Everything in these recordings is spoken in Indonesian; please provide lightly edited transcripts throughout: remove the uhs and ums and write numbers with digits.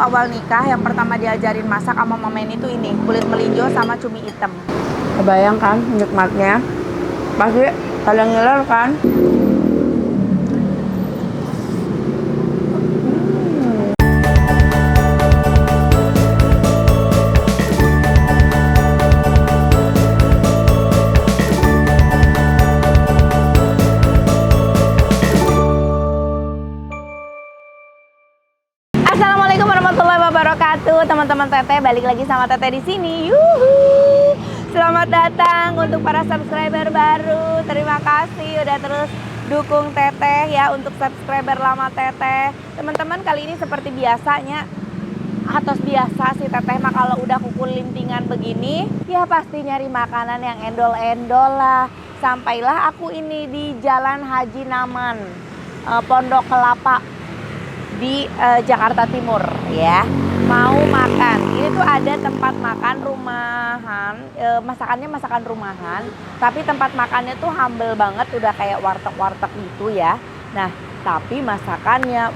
awal nikah yang pertama diajarin masak sama mama ini tuh ini kulit melinjo sama cumi hitam. Kebayang kan nikmatnya? Pasti kalian ngiler kan? Assalamualaikum warahmatullahi wabarakatuh, teman-teman Teteh, balik lagi sama Teteh di sini. Yuhu. Selamat datang untuk para subscriber baru. Terima kasih udah terus dukung Teteh ya, untuk subscriber lama Teteh. Teman-teman, kali ini seperti biasanya atau biasa sih Teteh mah kalau udah kuku lintingan begini ya pasti nyari makanan yang endol-endol lah. Sampailah aku ini di Jalan Haji Naman, Pondok Kelapa di Jakarta Timur ya. Mau makan, ini tuh ada tempat makan rumahan, masakannya masakan rumahan, tapi tempat makannya tuh humble banget, udah kayak warteg-warteg gitu ya. Nah tapi masakannya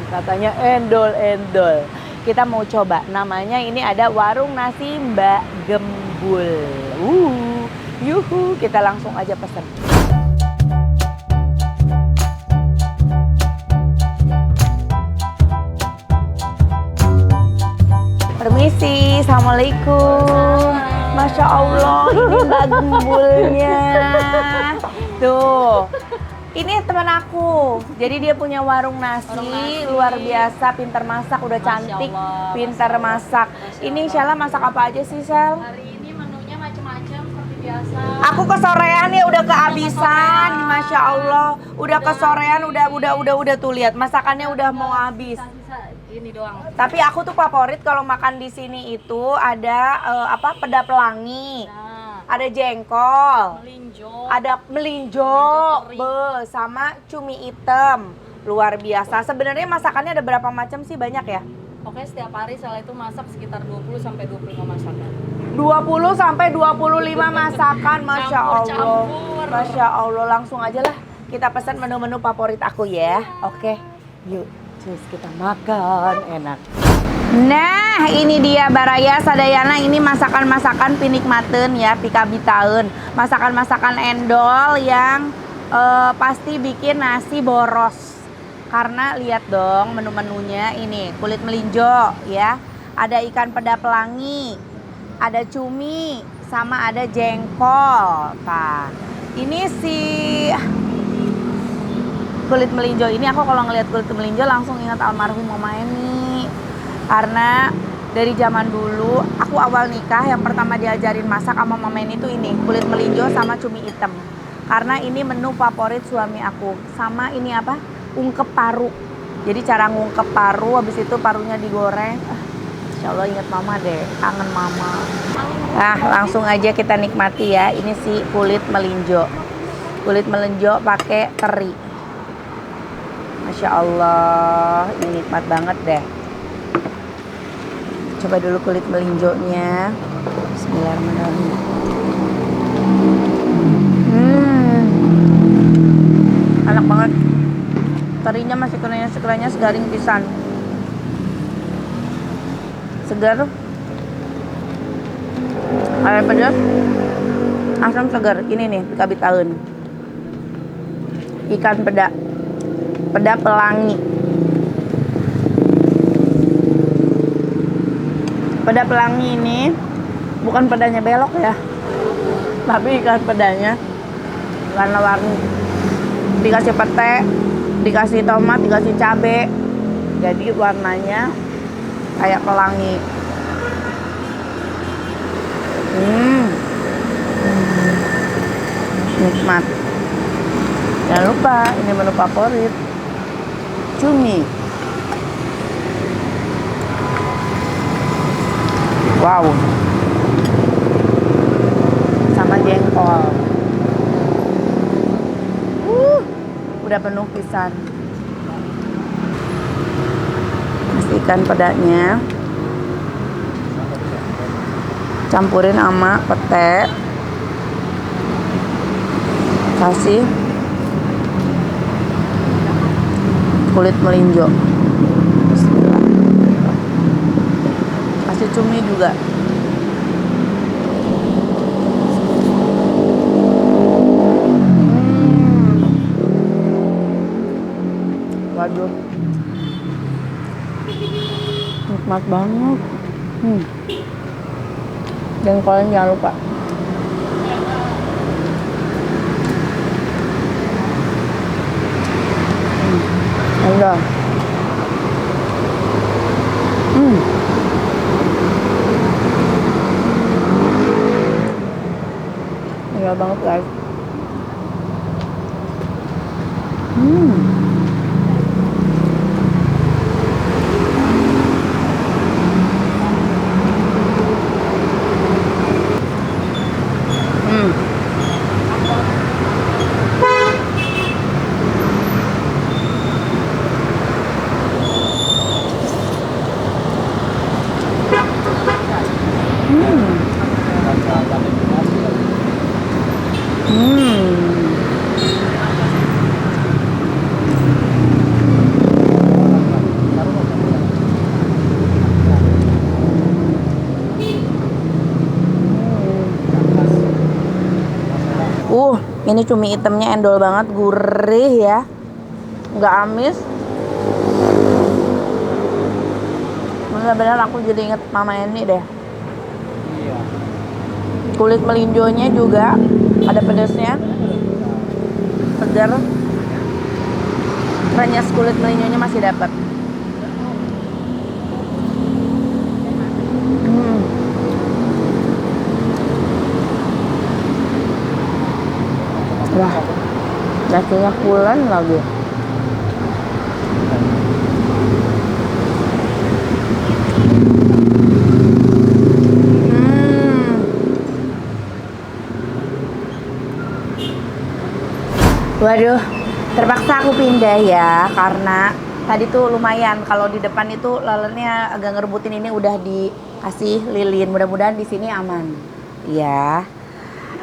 katanya endol-endol. Kita mau coba, namanya ini ada warung nasi Mbak Gembul. Yuhu, kita langsung aja pesen. Permisi, assalamualaikum. Masya Allah, ini Mbak Gembulnya. Tuh, ini teman aku. Jadi dia punya warung nasi, luar biasa, pintar masak, udah cantik, pintar masak. Ini insya Allah masak apa aja sih, Sel? Hari ini menunya macam-macam seperti biasa. Aku kesorean ya, udah kehabisan, Masya Allah. Udah kesorean, udah tuh lihat masakannya udah mau habis. Ini doang. Tapi aku tuh favorit kalau makan di sini itu ada peda pelangi, ada jengkol, ada melinjo, sama cumi hitam. Luar biasa. Sebenarnya masakannya ada berapa macam sih? Banyak ya? Oke, setiap hari saya itu masak sekitar 20 sampai 25 masakan. 20 sampai 25 masakan, Masya Allah. Masya Allah, langsung aja lah kita pesan menu-menu favorit aku ya. Oke, yuk. Terus kita makan enak. Nah ini dia Baraya Sadayana, ini masakan-masakan pinikmaten ya, pikabitaeun. Masakan-masakan endol yang pasti bikin nasi boros. Karena lihat dong menu-menunya, ini kulit melinjo ya, ada ikan peda pelangi, ada cumi, sama ada jengkol. Nah ini si kulit melinjo ini, aku kalau ngelihat kulit melinjo langsung ingat almarhum Mama Eni. Karena dari zaman dulu aku awal nikah yang pertama diajarin masak sama Mama Eni tuh ini kulit melinjo sama cumi hitam. Karena ini menu favorit suami aku. Sama ini apa? Ungkep paru. Jadi cara ngungkep paru, habis itu parunya digoreng. Insya Allah ingat Mama deh, kangen Mama. Nah langsung aja kita nikmati ya. Ini si kulit melinjo. Kulit melinjo pakai teri. Masya Allah, ini nikmat banget deh. Coba dulu kulit melinjonya. Bismillahirrahmanirrahim. Enak banget. Terinya masih kerennya segaring pisan. Segar. Ada pedas. Asam segar. Ini nih, pikabitaeun. Ikan peda pelangi. Peda pelangi ini bukan pedanya belok ya, tapi ikan pedanya warna-warni. Dikasih pete, dikasih tomat, dikasih cabe, jadi warnanya kayak pelangi. Nikmat. Jangan lupa ini menu favorit, cumi. Wow. Sama jengkol. Udah penuh pisan. Pastikan pedanya. Campurin sama pete. Kasih kulit melinjo. Bismillah. juga. Waduh, nikmat banget. Jengkolnya jangan lupa. Endol. Endol banget guys. Ini cumi hitamnya endol banget, gurih ya, nggak amis. Benar-benar aku jadi inget Mama Eni deh. Kulit melinjonya juga ada pedasnya, segar. Renyes kulit melinjonya masih dapat. Wah, dagingnya pulen lagi. Waduh, terpaksa aku pindah ya, karena tadi tuh lumayan kalau di depan itu lalernya agak ngerebutin. Ini udah dikasih lilin, mudah-mudahan di sini aman. Ya.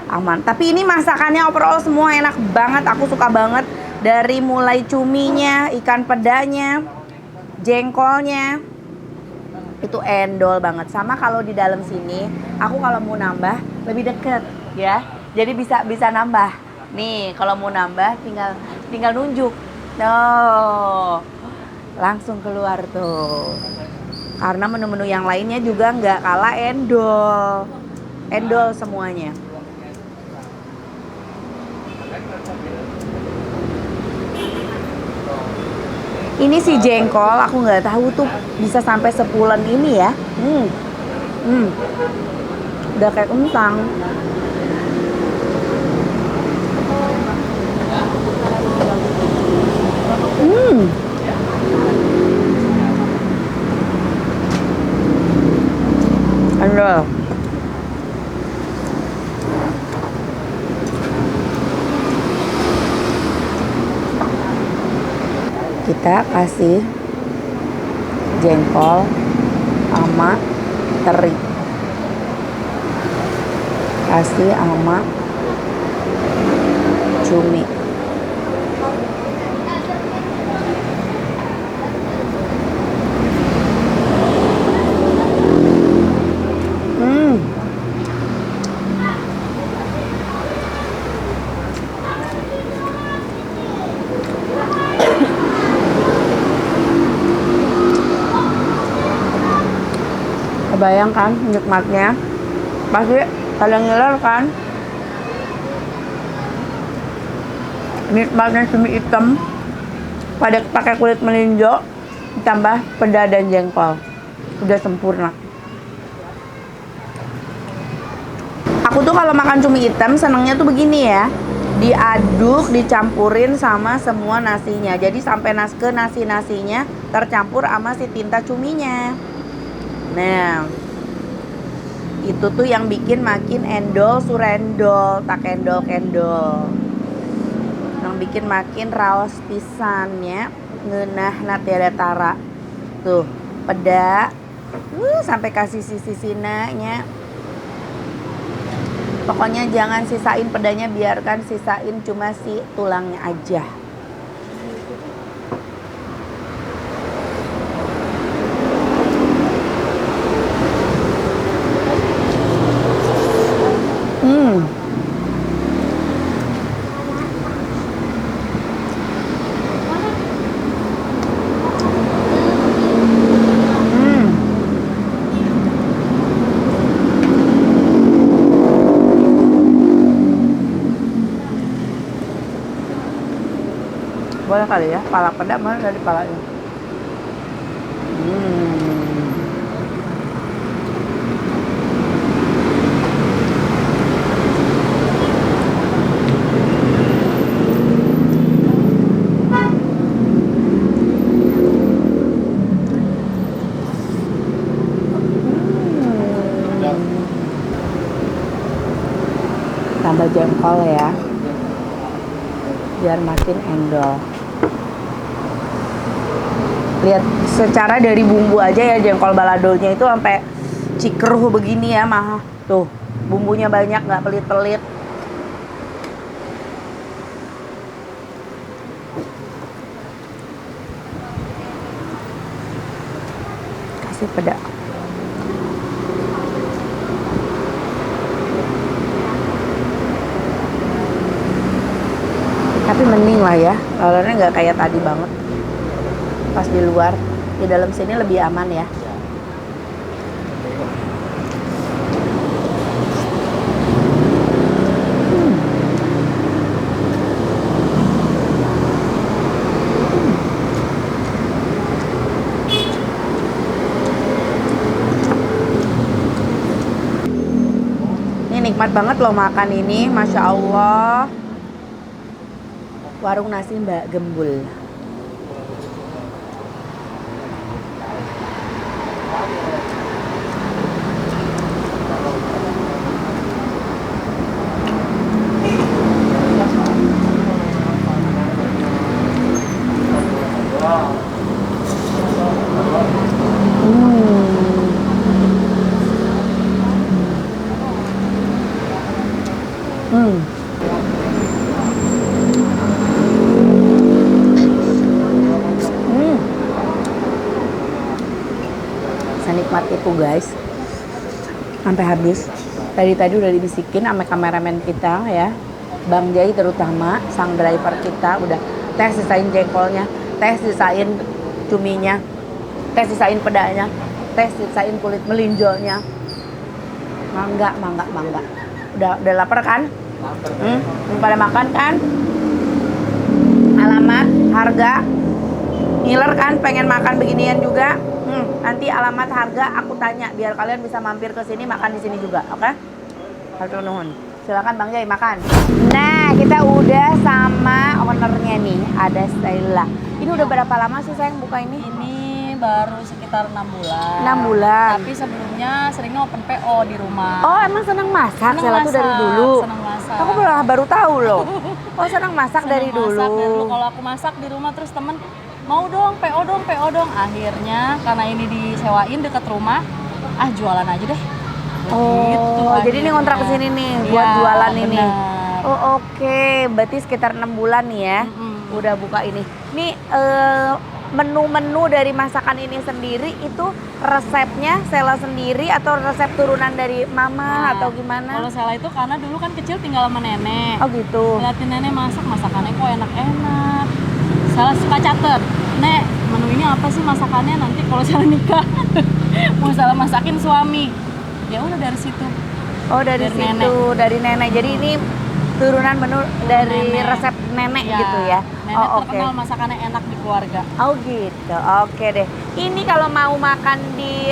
Aman. Tapi ini masakannya overall semua enak banget. Aku suka banget dari mulai cuminya, ikan pedanya, jengkolnya. Itu endol banget. Sama kalau di dalam sini, aku kalau mau nambah lebih deket ya. Jadi bisa nambah. Nih, kalau mau nambah tinggal nunjuk. Tuh. Langsung keluar tuh. Karena menu-menu yang lainnya juga nggak kalah endol. Endol semuanya. Ini si jengkol, aku nggak tahu tuh bisa sampai sepulen ini ya. Udah kayak kentang. Endol. Kita kasih jengkol sama teri, kasih sama cumi. Kebayang kan nikmatnya? Pasti pada ngiler kan? Nikmatnya cumi hitam pada pakai kulit melinjo ditambah peda dan jengkol. Udah sempurna. Aku tuh kalau makan cumi hitam senangnya tuh begini ya. Diaduk, dicampurin sama semua nasinya. Jadi sampai nasi-nasinya tercampur sama si tinta cuminya. Nah, itu tuh yang bikin makin endol surendol, tak endol-endol. Yang bikin makin raos pisannya, ngeunah na tiada tara. Tuh, peda. Sampai kasih sisi-sisina nya. Pokoknya jangan sisain pedanya, biarkan sisain cuma si tulangnya aja. mahal kali ya, pala peda mahal dari palanya. Tambah jengkol ya, biar makin endol. Lihat secara dari bumbu aja ya, jengkol baladonya itu sampai cikruh begini ya, mah tuh bumbunya banyak, nggak pelit-pelit. Kasih peda. Tapi mending lah ya, lalernya nggak kayak tadi banget pas di luar. Di dalam sini lebih aman ya. Ini nikmat banget loh makan ini, Masya Allah. Warung nasi Mbak Gembul. Senikmat itu guys, sampai habis. Tadi udah dibisikin sama kameramen kita ya, Bang Jai terutama, sang driver kita. Udah teh sisain jengkolnya, teh sisain cuminya, teh sisain pedanya, teh sisain kulit melinjonya. Mangga. Udah lapar kan? Pada makan kan? Alamat, harga, ngiler kan? Pengen makan beginian juga? Nanti alamat, harga aku tanya biar kalian bisa mampir ke sini makan di sini juga, oke? Hatur nuhun. Silakan Bang Jai makan. Nah, kita udah sama ownernya nih, ada Stella. Ini udah berapa lama sih sayang buka ini? Ini baru sekitar 6 bulan. 6 bulan. Tapi sebelumnya seringnya open PO di rumah. Oh, emang senang masak? Seneng Stella tuh dari dulu. Seneng masak. Aku baru tahu loh. Oh, senang masak dari dulu. Kalau aku masak di rumah terus temen mau dong, PO dong. Akhirnya karena ini disewain deket rumah, jualan aja deh. Oh, Gitu, jadi ini ngontrak ke sini nih buat Iya, jualan ini. bener. Oh, oke. Berarti sekitar 6 bulan nih ya. Udah buka ini. Nih menu-menu dari masakan ini sendiri itu resepnya Sela sendiri atau resep turunan dari mama atau gimana? Kalau Sela itu karena dulu kan kecil tinggal sama nenek. Oh gitu. Liatin nenek masakannya kok enak-enak. Sela suka catet, Nek, menu ini apa sih masakannya, nanti kalau Sela nikah mau Sela masakin suami. Ya udah dari situ. Oh dari situ, nenek. dari nenek. Jadi ini turunan menu dari Nenek. resep nenek Ya, gitu ya. Nenek Oh terkenal masakannya enak di keluarga. Oh gitu, oke deh. Ini kalau mau makan di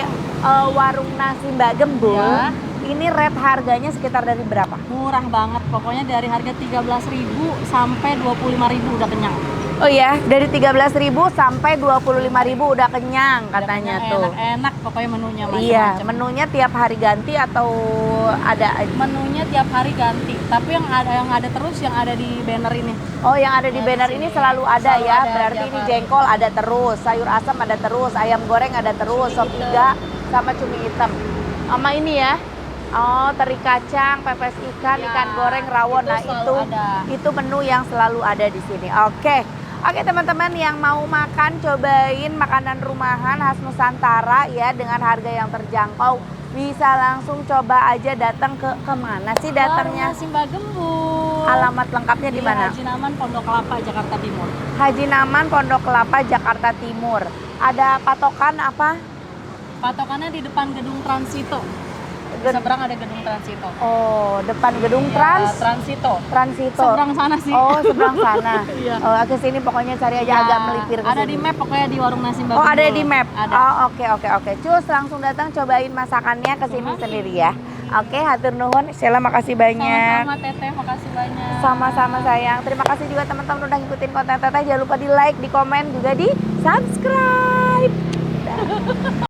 warung nasi Mbak Gembul, Ya. ini rate harganya sekitar dari berapa? Murah banget, pokoknya dari harga 13.000 sampai 25.000 udah kenyang. Oh ya, dari 13.000 sampai 25.000 udah kenyang katanya Udah kenyang, tuh. enak pokoknya menunya Iya, macam-macam. menunya tiap hari ganti atau ada aja? Menunya tiap hari ganti, tapi yang ada terus yang ada di banner ini. Oh, yang ada di banner ini selalu ada Selalu ya. ada Berarti tiap ini hari. jengkol ada terus, sayur asam ada terus, ayam goreng ada terus, sop iga sama cumi hitam. Sama ini ya. Oh, teri kacang, pepes ikan, Ya, ikan goreng, rawon. itu Nah, selalu ada. itu menu yang selalu ada di sini. Oke. Oke teman-teman yang mau makan, cobain makanan rumahan khas Nusantara ya dengan harga yang terjangkau. Bisa langsung coba aja datang ke kemana sih datangnya? Warung nasi Mbak Gembul. Alamat lengkapnya di mana? Haji Naman, Pondok Kelapa, Jakarta Timur. Haji Naman, Pondok Kelapa, Jakarta Timur. Ada patokan apa? Patokannya di depan gedung Transito. Di seberang ada gedung Transito. Oh, depan gedung Ya, Transito. Transito. Seberang sana sih. Oh, seberang sana. Iya. Oh, ke sini pokoknya cari aja Ya, agak melipir ke ada sini. di map pokoknya di warung nasi Mbak Oh, ada Gundul. di map. Ada. Oh, oke. Cus langsung datang cobain masakannya ke sini sendiri ya. Oke, hatur nuhun. Sheila makasih banyak. Sama-sama Teteh, makasih banyak. Sama-sama sayang. Terima kasih juga teman-teman udah ngikutin konten Teteh. Jangan lupa di like, di komen, juga di subscribe. Dah.